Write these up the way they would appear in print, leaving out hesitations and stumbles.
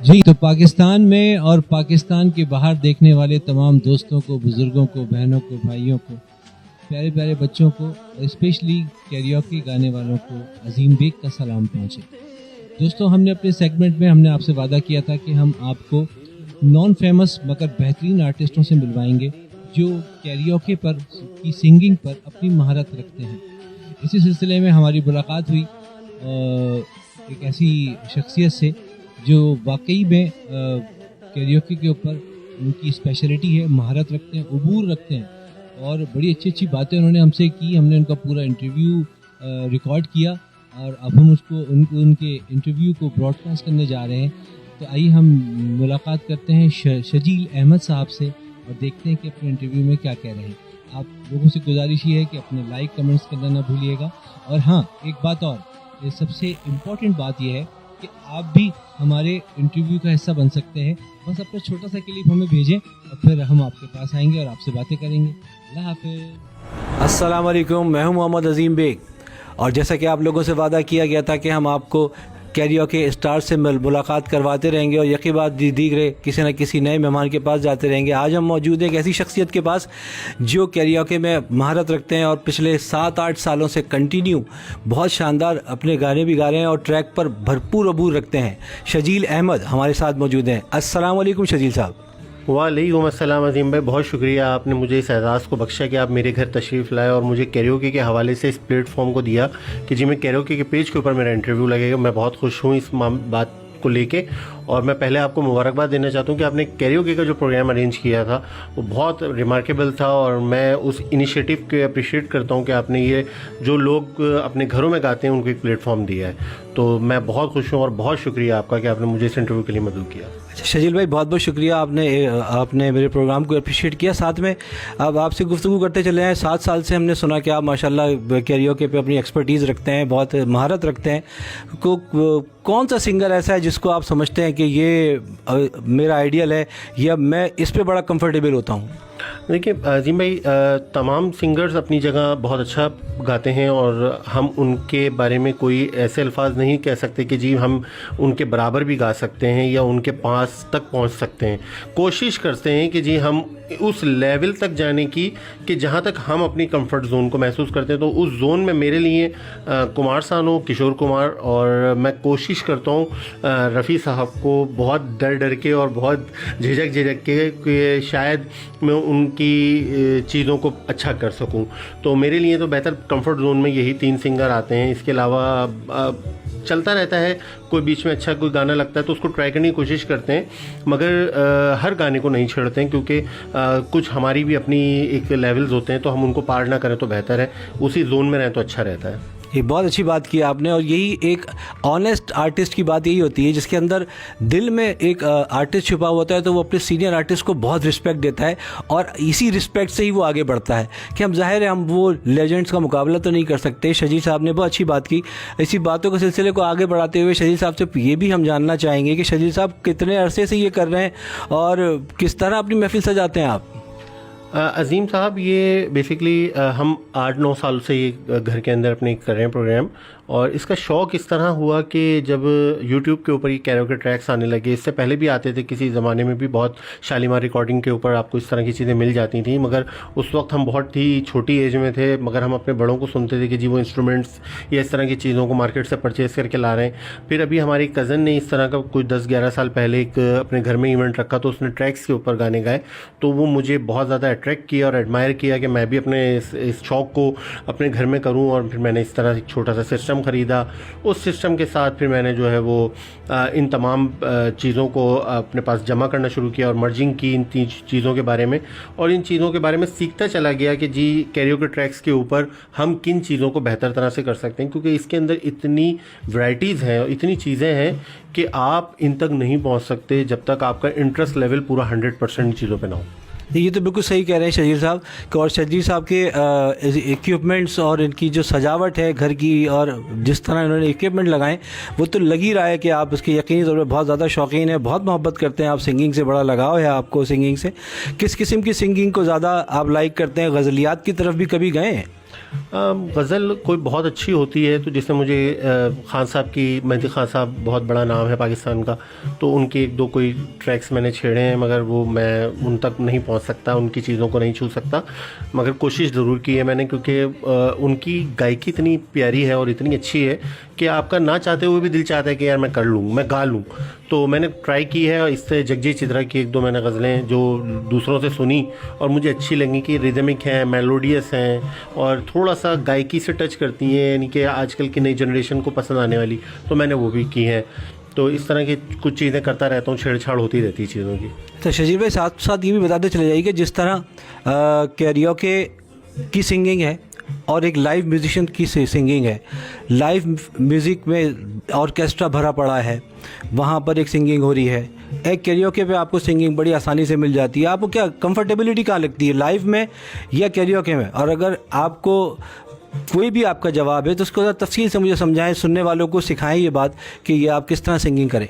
जी, तो पाकिस्तान में और पाकिस्तान के बाहर देखने वाले तमाम दोस्तों को, बुज़ुर्गों को, बहनों को, भाइयों को, प्यारे प्यारे बच्चों को, स्पेशली कैरियोकी गाने वालों को अजीम बेग का सलाम पहुँचे। दोस्तों, हमने अपने सेगमेंट में हमने आपसे वादा किया था कि हम आपको नॉन फेमस मगर बेहतरीन आर्टिस्टों से मिलवाएंगे जो कैरियोके पर की सिंगिंग पर अपनी महारत रखते हैं। इसी सिलसिले में हमारी मुलाकात हुई एक ऐसी शख्सियत से जो वाकई में कैरियोके के ऊपर उनकी स्पेशलिटी है, महारत रखते हैं, उबूर रखते हैं और बड़ी अच्छी अच्छी बातें उन्होंने हमसे की। हमने उनका पूरा इंटरव्यू रिकॉर्ड किया और अब हम उसको उनके इंटरव्यू को ब्रॉडकास्ट करने जा रहे हैं। तो आइए हम मुलाकात करते हैं शजील अहमद साहब से और देखते हैं कि अपने इंटरव्यू में क्या कह रहे हैं। आप लोगों से गुजारिश ये है कि अपने लाइक कमेंट्स करना ना भूलिएगा। और हाँ, एक बात और, ये सबसे इम्पोर्टेंट बात यह है कि आप भी हमारे इंटरव्यू का हिस्सा बन सकते हैं। बस अपना छोटा सा क्लिप हमें भेजें और फिर हम आपके पास आएंगे और आपसे बातें करेंगे। अल्लाह हाफ़िज़। अस्सलाम वालेकुम, मैं हूं मोहम्मद अजीम बेग और जैसा कि आप लोगों से वादा किया गया था कि हम आपको कैरियोके स्टार से मुलाकात करवाते रहेंगे और यकी बात दीगरे किसी न किसी नए मेहमान के पास जाते रहेंगे। आज हम मौजूद हैं एक ऐसी शख्सियत के पास जो कैरियोके में महारत रखते हैं और पिछले 7-8 सालों से कंटिन्यू बहुत शानदार अपने गाने भी गा रहे हैं और ट्रैक पर भरपूर अबूर रखते हैं। शजील अहमद हमारे साथ मौजूद हैं। अस्सलाम वालेकुम शजील साहब। वालेकुम अस्सलाम अज़ीम भाई, बहुत शुक्रिया आपने मुझे इस एज़ाज़ को बख्शा कि आप मेरे घर तशरीफ़ लाए और मुझे कैरियोके के हवाले से इस प्लेटफॉर्म को दिया कि जी मैं कैरियोके के पेज के ऊपर मेरा इंटरव्यू लगेगा। मैं बहुत खुश हूँ इस बात को लेके और मैं पहले आपको मुबारकबाद देना चाहता हूँ कि आपने कैरियोके का जो प्रोग्राम अरेंज किया था वो बहुत रिमार्केबल था और मैं उस इनिशिएटिव के अप्रिशिएट करता हूँ कि आपने ये जो लोग अपने घरों में गाते हैं उनको एक प्लेटफॉर्म दिया है। तो मैं बहुत खुश हूँ और बहुत शुक्रिया आपका कि आपने मुझे इस इंटरव्यू के लिए मदद किया। अच्छा शजील भाई, बहुत बहुत शुक्रिया, आपने मेरे प्रोग्राम को अप्रिशिएट किया। साथ में अब आपसे गुफ्तगू करते चले हैं। 7 साल से हमने सुना कि आप माशाल्लाह कैरियोके पे अपनी एक्सपर्टीज़ रखते हैं, बहुत महारत रखते हैं। कौन सा सिंगर ऐसा है जिसको आप समझते हैं कि ये मेरा आइडियल है या मैं इस पे बड़ा कंफर्टेबल होता हूँ? देखिए अजीम भाई, तमाम सिंगर्स अपनी जगह बहुत अच्छा गाते हैं और हम उनके बारे में कोई ऐसे अल्फाज नहीं कह सकते कि जी हम उनके बराबर भी गा सकते हैं या उनके पास तक पहुंच सकते हैं। कोशिश करते हैं कि जी हम उस लेवल तक जाने की कि जहां तक हम अपनी कंफर्ट जोन को महसूस करते हैं। तो उस जोन में मेरे लिए कुमार सानू, किशोर कुमार और मैं कोशिश करता हूँ रफ़ी साहब को बहुत डर के और बहुत झिझक के शायद मैं उनकी चीज़ों को अच्छा कर सकूं। तो मेरे लिए तो बेहतर कंफर्ट जोन में यही 3 सिंगर आते हैं। इसके अलावा चलता रहता है, कोई बीच में अच्छा कोई गाना लगता है तो उसको ट्राई करने की कोशिश करते हैं, मगर हर गाने को नहीं छेड़ते हैं क्योंकि कुछ हमारी भी अपनी एक लेवल्स होते हैं तो हम उनको पार ना करें तो बेहतर है, उसी जोन में रहें तो अच्छा रहता है। ये बहुत अच्छी बात की आपने और यही एक ऑनेस्ट आर्टिस्ट की बात यही होती है जिसके अंदर दिल में एक आर्टिस्ट छुपा होता है तो वो अपने सीनियर आर्टिस्ट को बहुत रिस्पेक्ट देता है और इसी रिस्पेक्ट से ही वो आगे बढ़ता है कि हम जाहिर है हम वो लेजेंड्स का मुकाबला तो नहीं कर सकते। शजील साहब ने बहुत अच्छी बात की। इसी बातों के सिलसिले को आगे बढ़ाते हुए शजील साहब से ये भी हम जानना चाहेंगे कि शजील साहब कितने अरसे से ये कर रहे हैं और किस तरह अपनी महफिल सजाते हैं आप? अज़ीम साहब, ये बेसिकली हम 8-9 साल से ये घर के अंदर अपने कर रहे हैं प्रोग्राम और इसका शौक़ इस तरह हुआ कि जब YouTube के ऊपर ये कैरियोके ट्रैक्स आने लगे, इससे पहले भी आते थे, किसी ज़माने में भी बहुत शालीमार रिकॉर्डिंग के ऊपर आपको इस तरह की चीज़ें मिल जाती थी, मगर उस वक्त हम बहुत ही छोटी एज में थे, मगर हम अपने बड़ों को सुनते थे कि जी वो इंस्ट्रूमेंट्स या इस तरह की चीज़ों को मार्केट से परचेज़ करके ला रहे हैं। फिर अभी हमारे कज़न ने इस तरह का कुछ 10-11 साल पहले एक अपने घर में इवेंट रखा तो उसने ट्रैक्स के ऊपर गाने गाए, तो वो मुझे बहुत ज़्यादा अट्रैक्ट किया और एडमायर किया कि मैं भी अपने इस शौक़ को अपने घर में करूँ। और फिर मैंने इस तरह एक छोटा सा सिस्टम ख़रीदा। उस सिस्टम के साथ फिर मैंने जो है वो इन तमाम चीज़ों को अपने पास जमा करना शुरू किया और मर्जिंग की इन 3 चीज़ों के बारे में और इन चीज़ों के बारे में सीखता चला गया कि जी कैरियोके ट्रैक्स के ऊपर हम किन चीज़ों को बेहतर तरह से कर सकते हैं, क्योंकि इसके अंदर इतनी वैराइटीज़ हैं और इतनी चीज़ें हैं कि आप इन तक नहीं पहुंच सकते जब तक आपका इंटरेस्ट लेवल पूरा 100% चीज़ों पे ना हो। ये तो बिल्कुल सही कह रहे हैं शजील साहब और शजील साहब के इक्विपमेंट्स और इनकी जो सजावट है घर की और जिस तरह इन्होंने इक्विपमेंट लगाए वो तो लग ही रहा है कि आप इसके यकीनी तौर पर बहुत ज़्यादा शौकीन है, बहुत मोहब्बत करते हैं आप, सिंगिंग से बड़ा लगाव है आपको सिंगिंग से। किस किस्म की सिंगिंग को ज़्यादा आप लाइक करते हैं? गज़लियात की तरफ भी कभी गए हैं? गज़ल कोई बहुत अच्छी होती है तो जिसमें मुझे ख़ान साहब की, मेहदी ख़ान साहब बहुत बड़ा नाम है पाकिस्तान का, तो उनके एक दो कोई ट्रैक्स मैंने छेड़े हैं, मगर वो मैं उन तक नहीं पहुंच सकता, उनकी चीज़ों को नहीं छू सकता, मगर कोशिश ज़रूर की है मैंने, क्योंकि उनकी गायकी इतनी प्यारी है और इतनी अच्छी है कि आपका ना चाहते हुए भी दिल चाहता है कि यार मैं कर लूँ, मैं गा लूँ। तो मैंने ट्राई की है, और इससे जगजीत चित्रा की एक दो मैंने गज़लें जो दूसरों से सुनी और मुझे अच्छी लगी कि रिदमिक हैं, मेलोडियस हैं और थोड़ा सा गायकी से टच करती हैं, यानी कि आजकल की नई जनरेशन को पसंद आने वाली, तो मैंने वो भी की हैं। तो इस तरह की कुछ चीज़ें करता रहता हूँ, छेड़छाड़ होती रहती है चीज़ों की। तो शजील भाई साथ साथ ये भी बताते चले जाइए कि जिस तरह कैरियोके की सिंगिंग है और एक लाइव म्यूजिशियन की सिंगिंग है, लाइव म्यूज़िक में ऑर्केस्ट्रा भरा पड़ा है, वहाँ पर एक सिंगिंग हो रही है, एक कैरियोके पे आपको सिंगिंग बड़ी आसानी से मिल जाती है। आपको क्या कंफर्टेबिलिटी कहाँ लगती है, लाइव में या कैरियोके में? और अगर आपको कोई भी आपका जवाब है तो उसको तफसील से मुझे समझाएं, सुनने वालों को सिखाएं ये बात कि ये आप किस तरह सिंगिंग करें।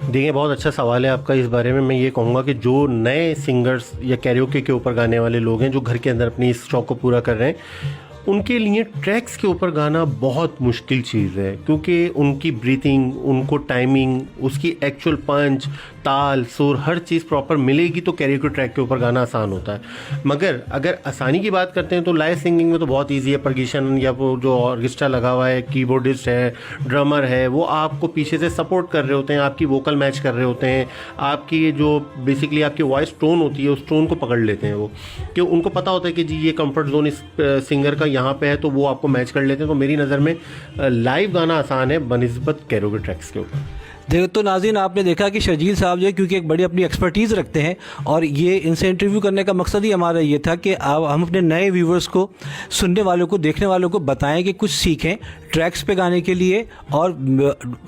देखिए, बहुत अच्छा सवाल है आपका। इस बारे में मैं ये कहूँगा कि जो नए सिंगर्स या कैरियोके के ऊपर गाने वाले लोग हैं, जो घर के अंदर अपनी इस शौक को पूरा कर रहे हैं, उनके लिए ट्रैक्स के ऊपर गाना बहुत मुश्किल चीज़ है, क्योंकि उनकी ब्रीथिंग, उनको टाइमिंग, उसकी एक्चुअल पंच, ताल, सुर, हर चीज़ प्रॉपर मिलेगी तो कैरियोके ट्रैक के ऊपर गाना आसान होता है। मगर अगर आसानी की बात करते हैं तो लाइव सिंगिंग में तो बहुत ईजी है। परगिशन या वो जो ऑर्केस्ट्रा लगा हुआ है, कीबोर्डिस्ट है, ड्रमर है, वो आपको पीछे से सपोर्ट कर रहे होते हैं, आपकी वोकल मैच कर रहे होते हैं, आपकी जो बेसिकली आपकी वॉइस टोन होती है उस टोन को पकड़ लेते हैं वो, कि उनको पता होता है कि जी ये कंफर्ट जोन इस सिंगर का यहाँ पे है, तो वो आपको मैच कर लेते हैं। तो मेरी नज़र में लाइव गाना आसान है बनिस्बत कैरियोके ट्रैक्स के ऊपर। देखो तो नाज़रीन, आपने देखा कि शजील साहब जो है क्योंकि एक बड़ी अपनी एक्सपर्टीज़ रखते हैं, और ये इनसे इंटरव्यू करने का मकसद ही हमारा ये था कि हम अपने नए व्यूवर्स को, सुनने वालों को, देखने वालों को बताएं कि कुछ सीखें ट्रैक्स पे गाने के लिए और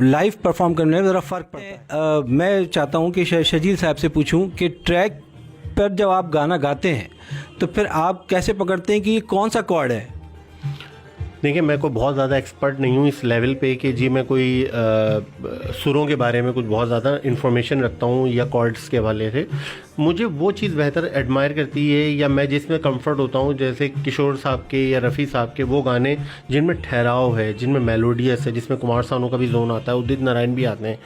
लाइव परफॉर्म करने में ज़रा फ़र्क पड़ता है। मैं चाहता हूँ कि शजील साहब से पूछूँ कि ट्रैक पर जब आप गाना गाते हैं तो फिर आप कैसे पकड़ते हैं कि ये कौन सा कॉर्ड है? देखिए, मैं कोई बहुत ज़्यादा एक्सपर्ट नहीं हूँ इस लेवल पे कि जी मैं कोई सुरों के बारे में कुछ बहुत ज़्यादा इन्फॉर्मेशन रखता हूँ या कॉर्ड्स के हवाले से। मुझे वो चीज़ बेहतर एडमायर करती है, या मैं जिसमें कंफर्ट होता हूँ, जैसे किशोर साहब के या रफ़ी साहब के वो गाने जिनमें ठहराव है, जिनमें मेलोडियस है, जिसमें कुमार सानू का भी जोन आता है, उदित नारायण भी आते हैं,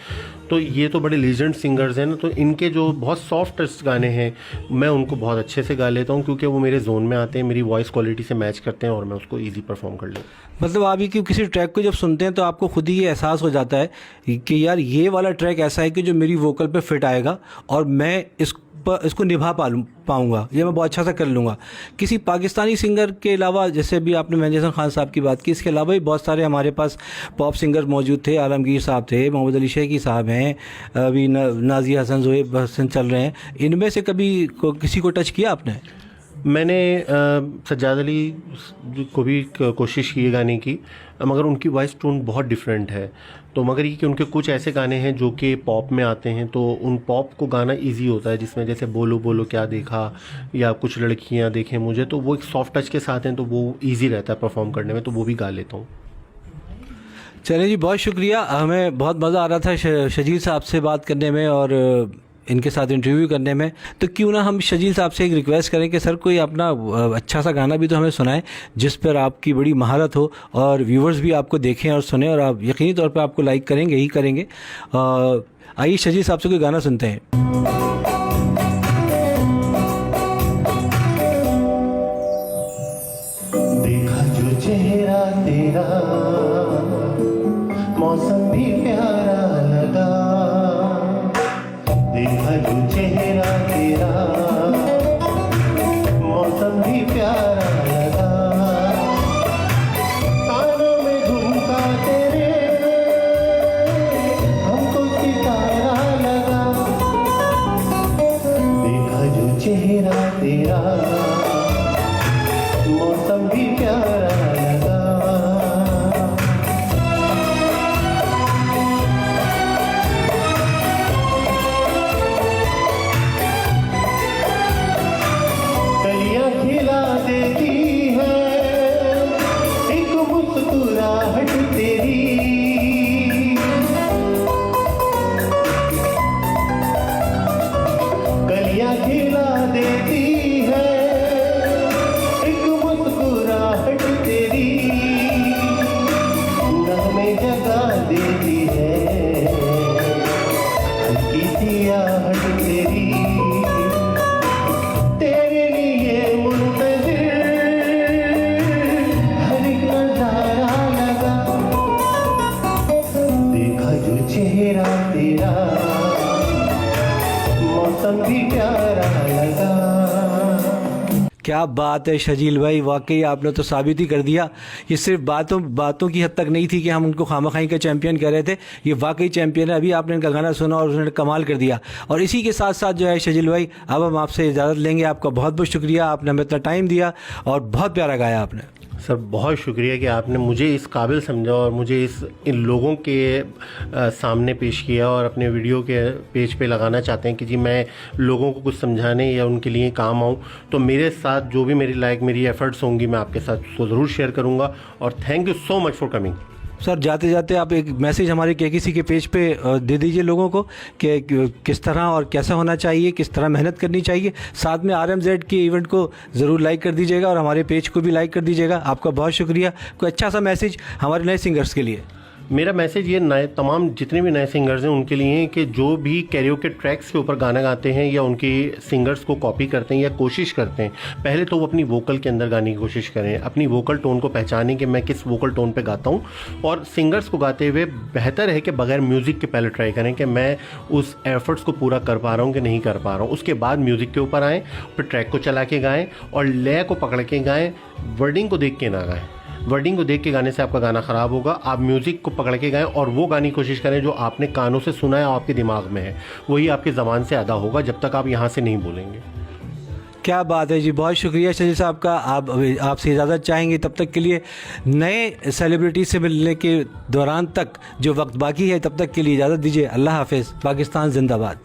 तो ये तो बड़े लीजेंड सिंगर्स हैं ना, तो इनके जो बहुत सॉफ्ट गाने हैं मैं उनको बहुत अच्छे से गा लेता हूँ, क्योंकि वो मेरे जोन में आते हैं, मेरी वॉइस क्वालिटी से मैच करते हैं और मैं उसको ईजी परफॉर्म कर लेता हूँ। मतलब आप ये कि किसी ट्रैक को जब सुनते हैं तो आपको खुद ही ये एहसास हो जाता है कि यार ये वाला ट्रैक ऐसा है कि जो मेरी वोकल पे फिट आएगा और मैं इसको निभा पाऊंगा, ये मैं बहुत अच्छा सा कर लूँगा। किसी पाकिस्तानी सिंगर के अलावा, जैसे भी आपने मेहदी हसन खान साहब की बात की, इसके अलावा भी बहुत सारे हमारे पास पॉप सिंगर मौजूद थे। आलमगीर साहब थे, मोहम्मद अली शेखी साहब हैं, अभी नाज़िया हसन, ज़ोहेब हसन चल रहे हैं। इनमें से कभी किसी को टच किया आपने? मैंने सज्जाद अली को भी कोशिश की है गाने की, मगर उनकी वॉइस टोन बहुत डिफरेंट है। तो मगर ये कि उनके कुछ ऐसे गाने हैं जो कि पॉप में आते हैं, तो उन पॉप को गाना इजी होता है, जिसमें जैसे बोलो बोलो क्या देखा या कुछ लड़कियां देखें मुझे, तो वो एक सॉफ्ट टच के साथ हैं, तो वो इजी रहता है परफॉर्म करने में, तो वो भी गा लेता हूँ। चलिए जी, बहुत शुक्रिया। हमें बहुत मज़ा आ रहा था शजील साहब से बात करने में और इनके साथ इंटरव्यू करने में। तो क्यों ना हम शजील साहब से एक रिक्वेस्ट करें कि सर कोई अपना अच्छा सा गाना भी तो हमें सुनाएं जिस पर आपकी बड़ी महारत हो और व्यूवर्स भी आपको देखें और सुने, और आप यकीनी तौर पे आपको लाइक करेंगे ही करेंगे। आइए शजील साहब से कोई गाना सुनते हैं। देखा जो चेहरा तेरा, मौसम भी प्यारा लगा, देखा जो चेहरा तेरा, मौसम भी प्यारा लगा, कानों में झुमका तेरे, हमको सितारा लगा, देखा जो चेहरा तेरा, मौसम भी प्यारा लगा। कलियां खिला देती है एक मुस्कुराहट तेरी, कलियां खिला देती है चेहरा तेरा मौसम भी प्यारा लगा। क्या बात है शजील भाई, वाकई आपने तो साबित ही कर दिया। ये सिर्फ बातों की हद तक नहीं थी कि हम उनको खामखाई का चैंपियन कह रहे थे, ये वाकई चैंपियन है। अभी आपने इनका गाना सुना और उन्होंने कमाल कर दिया। और इसी के साथ साथ जो है शजील भाई, अब हम आपसे इजाज़त लेंगे। आपका बहुत बहुत शुक्रिया, आपने हमें इतना टाइम दिया और बहुत प्यारा गाया आपने। सर बहुत शुक्रिया कि आपने मुझे इस काबिल समझा और मुझे इन लोगों के सामने पेश किया और अपने वीडियो के पेज पे लगाना चाहते हैं कि जी मैं लोगों को कुछ समझाने या उनके लिए काम आऊँ। तो मेरे साथ जो भी मेरी एफ़र्ट्स होंगी मैं आपके साथ उसको ज़रूर शेयर करूँगा। और thank you so much for coming. Sir जाते जाते आप एक मैसेज हमारे केकेसी के पेज पे दे दीजिए लोगों को कि किस तरह और कैसा होना चाहिए, किस तरह मेहनत करनी चाहिए। साथ में RMZ के इवेंट को ज़रूर लाइक कर दीजिएगा और हमारे पेज को भी लाइक कर दीजिएगा। आपका बहुत शुक्रिया। कोई अच्छा सा मैसेज हमारे नए सिंगर्स के लिए? मेरा मैसेज ये तमाम जितने भी नए सिंगर्स हैं उनके लिए है कि जो भी कैरियोके ट्रैक्स के ऊपर गाना गाते हैं या उनके सिंगर्स को कॉपी करते हैं या कोशिश करते हैं, पहले तो वो अपनी वोकल के अंदर गाने की कोशिश करें, अपनी वोकल टोन को पहचानें कि मैं किस वोकल टोन पे गाता हूँ। और सिंगर्स को गाते हुए बेहतर है कि बगैर म्यूज़िक के पहले ट्राई करें कि मैं उस एफर्ट्स को पूरा कर पा रहा हूँ कि नहीं कर पा रहा हूँ। उसके बाद म्यूज़िक के ऊपर आएँ, फिर ट्रैक को चला के गाएँ और लय को पकड़ के गाएँ, वर्डिंग को देख के ना गाएँ। वर्डिंग को देख के गाने से आपका गाना ख़राब होगा। आप म्यूज़िक को पकड़ के गाएं और वो गाने की कोशिश करें जो आपने कानों से सुना है, आपके दिमाग में है, वही आपकी ज़बान से अदा होगा जब तक आप यहाँ से नहीं बोलेंगे। क्या बात है जी, बहुत शुक्रिया शजील साहब का। आपसे इजाज़त चाहेंगे। तब तक के लिए नए सेलिब्रिटी से मिलने के दौरान तक जो वक्त बाकी है, तब तक के लिए इजाज़त दीजिए। अल्लाह हाफिज़। पाकिस्तान जिंदाबाद।